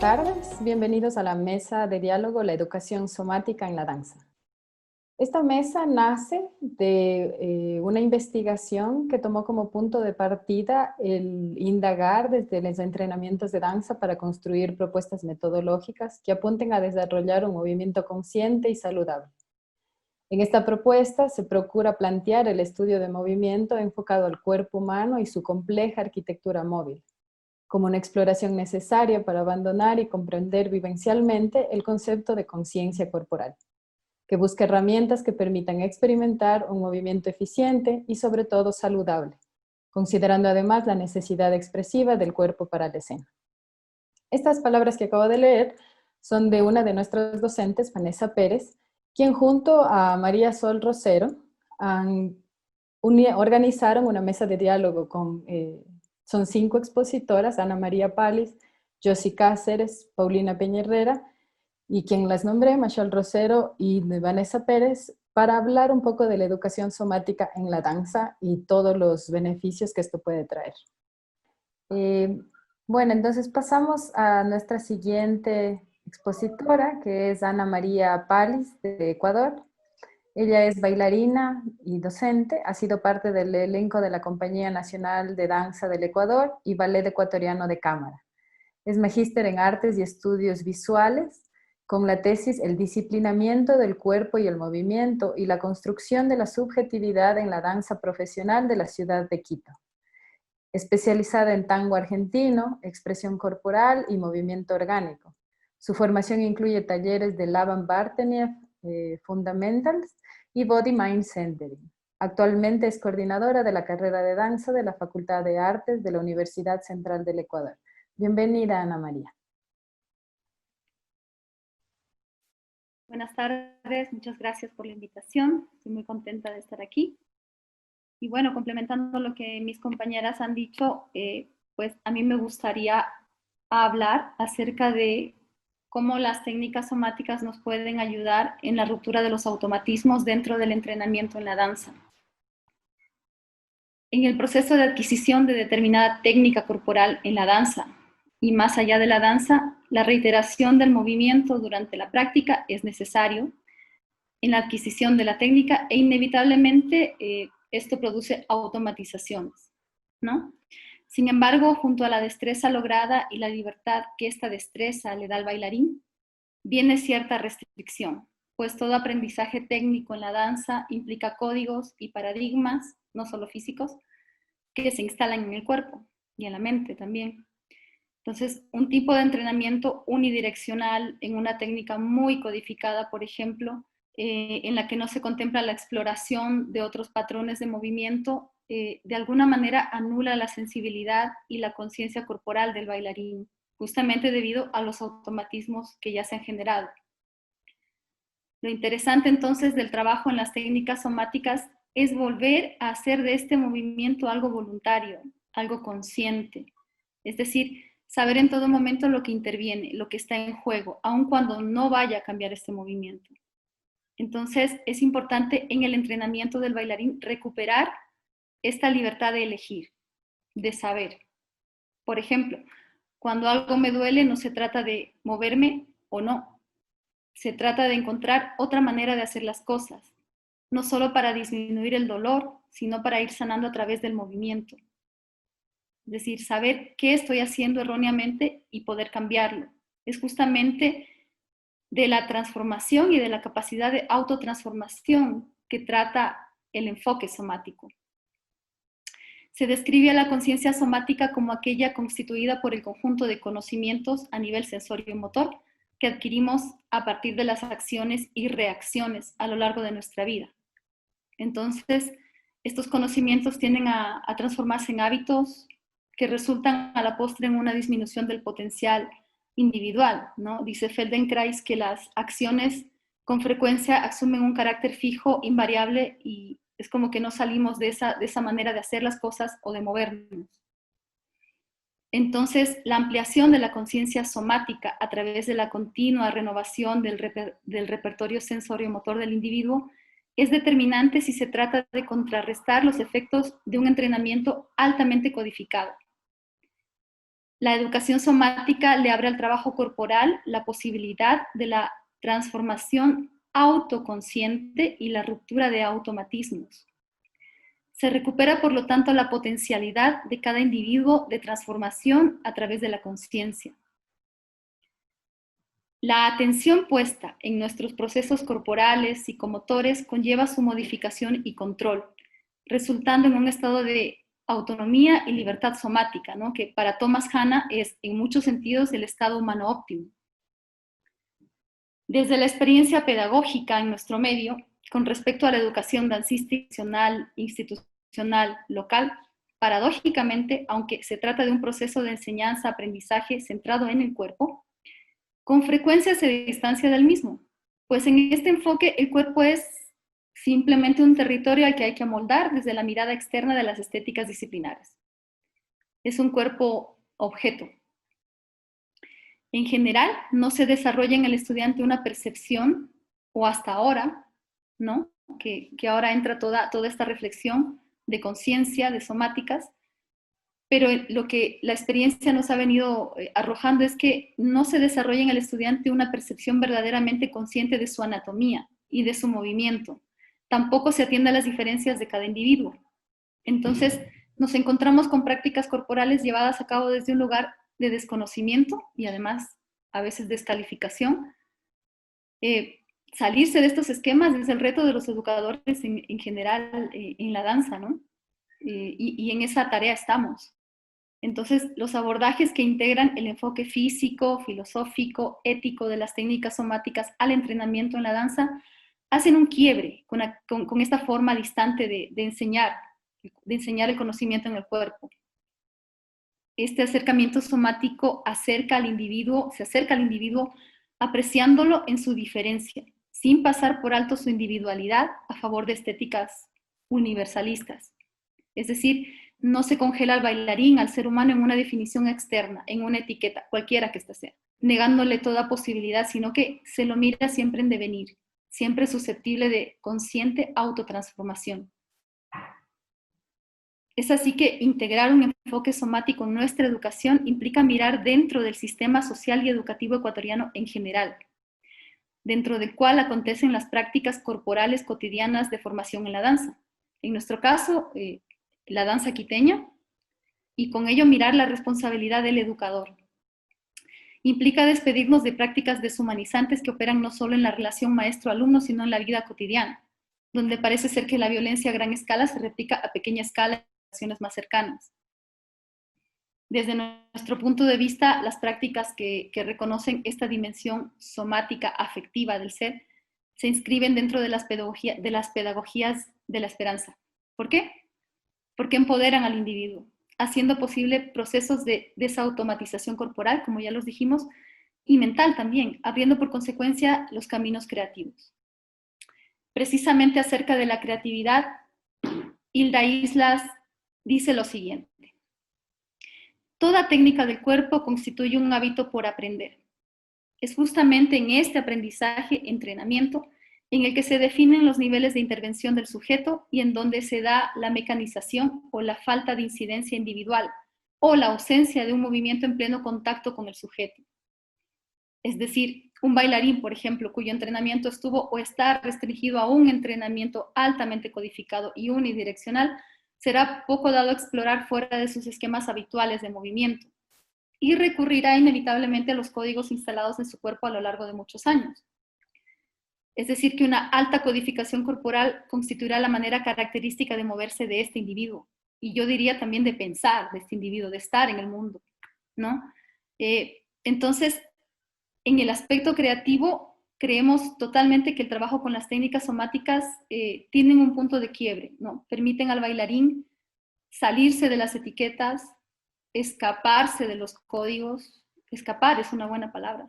tardes, bienvenidos a la mesa de diálogo La educación somática en la danza. Esta mesa nace de una investigación que tomó como punto de partida el indagar desde los entrenamientos de danza para construir propuestas metodológicas que apunten a desarrollar un movimiento consciente y saludable. En esta propuesta se procura plantear el estudio de movimiento enfocado al cuerpo humano y su compleja arquitectura móvil, como una exploración necesaria para abandonar y comprender vivencialmente el concepto de conciencia corporal, que busca herramientas que permitan experimentar un movimiento eficiente y sobre todo saludable, considerando además la necesidad expresiva del cuerpo para la escena. Estas palabras que acabo de leer son de una de nuestras docentes, Vanessa Pérez, quien junto a María Sol Rosero organizaron una mesa de diálogo son 5 expositoras: Ana María Palis, Josie Cáceres, Paulina Peña Herrera, y quien las nombré, Machol Rosero y Vanessa Pérez, para hablar un poco de la educación somática en la danza y todos los beneficios que esto puede traer. Bueno, entonces pasamos a nuestra siguiente expositora, que es Ana María Palis, de Ecuador. Ella es bailarina y docente, ha sido parte del elenco de la Compañía Nacional de Danza del Ecuador y Ballet Ecuatoriano de Cámara. Es magíster en Artes y Estudios Visuales, con la tesis El disciplinamiento del cuerpo y el movimiento y la construcción de la subjetividad en la danza profesional de la ciudad de Quito. Especializada en tango argentino, expresión corporal y movimiento orgánico. Su formación incluye talleres de Laban Bartenieff, Fundamentals y Body Mind Centering. Actualmente es coordinadora de la carrera de danza de la Facultad de Artes de la Universidad Central del Ecuador. Bienvenida, Ana María. Buenas tardes, muchas gracias por la invitación. Estoy muy contenta de estar aquí. Y bueno, complementando lo que mis compañeras han dicho, pues a mí me gustaría hablar acerca de cómo las técnicas somáticas nos pueden ayudar en la ruptura de los automatismos dentro del entrenamiento en la danza. En el proceso de adquisición de determinada técnica corporal en la danza y más allá de la danza, la reiteración del movimiento durante la práctica es necesario en la adquisición de la técnica e inevitablemente esto produce automatizaciones, ¿no? Sin embargo, junto a la destreza lograda y la libertad que esta destreza le da al bailarín, viene cierta restricción, pues todo aprendizaje técnico en la danza implica códigos y paradigmas, no solo físicos, que se instalan en el cuerpo y en la mente también. Entonces, un tipo de entrenamiento unidireccional en una técnica muy codificada, por ejemplo, en la que no se contempla la exploración de otros patrones de movimiento, de alguna manera anula la sensibilidad y la conciencia corporal del bailarín, justamente debido a los automatismos que ya se han generado. Lo interesante entonces del trabajo en las técnicas somáticas es volver a hacer de este movimiento algo voluntario, algo consciente. Es decir, saber en todo momento lo que interviene, lo que está en juego, aun cuando no vaya a cambiar este movimiento. Entonces, es importante en el entrenamiento del bailarín recuperar esta libertad de elegir, de saber. Por ejemplo, cuando algo me duele, no se trata de moverme o no. Se trata de encontrar otra manera de hacer las cosas, no solo para disminuir el dolor, sino para ir sanando a través del movimiento. Es decir, saber qué estoy haciendo erróneamente y poder cambiarlo. Es justamente de la transformación y de la capacidad de autotransformación que trata el enfoque somático. Se describe a la conciencia somática como aquella constituida por el conjunto de conocimientos a nivel sensorio-motor que adquirimos a partir de las acciones y reacciones a lo largo de nuestra vida. Entonces, estos conocimientos tienden a transformarse en hábitos que resultan a la postre en una disminución del potencial individual, ¿no? Dice Feldenkrais que las acciones con frecuencia asumen un carácter fijo, invariable, y es como que no salimos de esa manera de hacer las cosas o de movernos. Entonces, la ampliación de la conciencia somática a través de la continua renovación del repertorio sensorio-motor del individuo es determinante si se trata de contrarrestar los efectos de un entrenamiento altamente codificado. La educación somática le abre al trabajo corporal la posibilidad de la transformación autoconsciente y la ruptura de automatismos. Se recupera, por lo tanto, la potencialidad de cada individuo de transformación a través de la conciencia. La atención puesta en nuestros procesos corporales, psicomotores, conlleva su modificación y control, resultando en un estado de autonomía y libertad somática, ¿no? Que para Thomas Hanna es, en muchos sentidos, el estado humano óptimo. Desde la experiencia pedagógica en nuestro medio, con respecto a la educación dancística institucional, local, paradójicamente, aunque se trata de un proceso de enseñanza-aprendizaje centrado en el cuerpo, con frecuencia se distancia del mismo, pues en este enfoque el cuerpo es simplemente un territorio al que hay que amoldar desde la mirada externa de las estéticas disciplinares. Es un cuerpo objeto. En general, no se desarrolla en el estudiante una percepción, o hasta ahora, ¿no? Que ahora entra toda esta reflexión de conciencia, de somáticas, pero lo que la experiencia nos ha venido arrojando es que no se desarrolla en el estudiante una percepción verdaderamente consciente de su anatomía y de su movimiento. Tampoco se atiende a las diferencias de cada individuo. Entonces, nos encontramos con prácticas corporales llevadas a cabo desde un lugar de desconocimiento y además a veces descalificación. Salirse de estos esquemas es el reto de los educadores en general en la danza, ¿no? Y en esa tarea estamos. Entonces, los abordajes que integran el enfoque físico, filosófico, ético de las técnicas somáticas al entrenamiento en la danza hacen un quiebre con esta forma distante de enseñar el conocimiento en el cuerpo. Este acercamiento somático se acerca al individuo apreciándolo en su diferencia, sin pasar por alto su individualidad a favor de estéticas universalistas. Es decir, no se congela al bailarín, al ser humano, en una definición externa, en una etiqueta, cualquiera que ésta sea, negándole toda posibilidad, sino que se lo mira siempre en devenir, siempre susceptible de consciente autotransformación. Es así que integrar un enfoque somático en nuestra educación implica mirar dentro del sistema social y educativo ecuatoriano en general, dentro del cual acontecen las prácticas corporales cotidianas de formación en la danza. En nuestro caso, la danza quiteña, y con ello mirar la responsabilidad del educador. Implica despedirnos de prácticas deshumanizantes que operan no solo en la relación maestro-alumno, sino en la vida cotidiana, donde parece ser que la violencia a gran escala se replica a pequeña escala en relaciones más cercanas. Desde nuestro punto de vista, las prácticas que reconocen esta dimensión somática afectiva del ser se inscriben dentro de las pedagogías de la esperanza. ¿Por qué? Porque empoderan al individuo, haciendo posible procesos de desautomatización corporal, como ya los dijimos, y mental también, abriendo por consecuencia los caminos creativos. Precisamente acerca de la creatividad, Hilda Islas dice lo siguiente: toda técnica del cuerpo constituye un hábito por aprender. Es justamente en este aprendizaje, entrenamiento, en el que se definen los niveles de intervención del sujeto y en donde se da la mecanización o la falta de incidencia individual o la ausencia de un movimiento en pleno contacto con el sujeto. Es decir, un bailarín, por ejemplo, cuyo entrenamiento estuvo o está restringido a un entrenamiento altamente codificado y unidireccional, será poco dado a explorar fuera de sus esquemas habituales de movimiento y recurrirá inevitablemente a los códigos instalados en su cuerpo a lo largo de muchos años. Es decir, que una alta codificación corporal constituirá la manera característica de moverse de este individuo. Y yo diría también de pensar de este individuo, de estar en el mundo, ¿no? Entonces, en el aspecto creativo, creemos totalmente que el trabajo con las técnicas somáticas tienen un punto de quiebre, ¿no? Permiten al bailarín salirse de las etiquetas, escaparse de los códigos. Escapar es una buena palabra,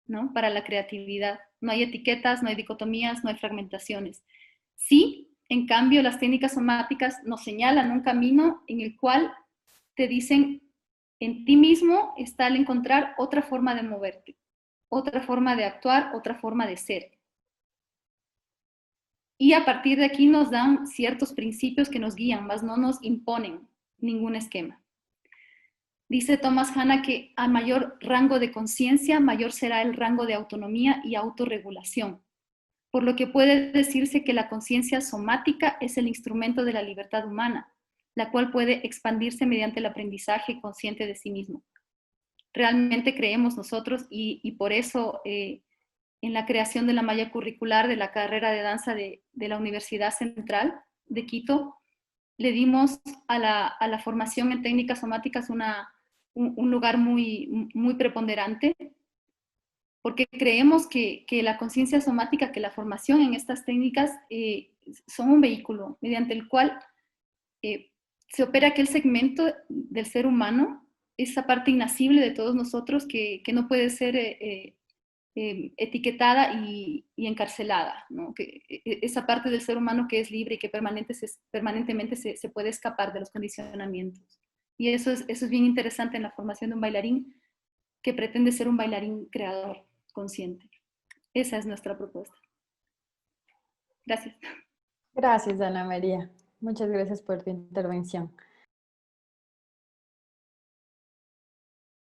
¿no? Para la creatividad. No hay etiquetas, no hay dicotomías, no hay fragmentaciones. Sí, en cambio, las técnicas somáticas nos señalan un camino en el cual te dicen, en ti mismo está el encontrar otra forma de moverte, otra forma de actuar, otra forma de ser. Y a partir de aquí nos dan ciertos principios que nos guían, más no nos imponen ningún esquema. Dice Thomas Hanna que a mayor rango de conciencia, mayor será el rango de autonomía y autorregulación, por lo que puede decirse que la conciencia somática es el instrumento de la libertad humana, la cual puede expandirse mediante el aprendizaje consciente de sí mismo. Realmente creemos nosotros y por eso en la creación de la malla curricular de la carrera de danza de la Universidad Central de Quito, le dimos a la formación en técnicas somáticas un lugar muy preponderante, porque creemos que la conciencia somática, que la formación en estas técnicas son un vehículo mediante el cual se opera aquel segmento del ser humano, esa parte innacible de todos nosotros que no puede ser etiquetada y encarcelada, ¿no? Esa parte del ser humano que es libre y que permanentemente se puede escapar de los condicionamientos. Y eso es bien interesante en la formación de un bailarín que pretende ser un bailarín creador, consciente. Esa es nuestra propuesta. Gracias. Gracias, Ana María. Muchas gracias por tu intervención.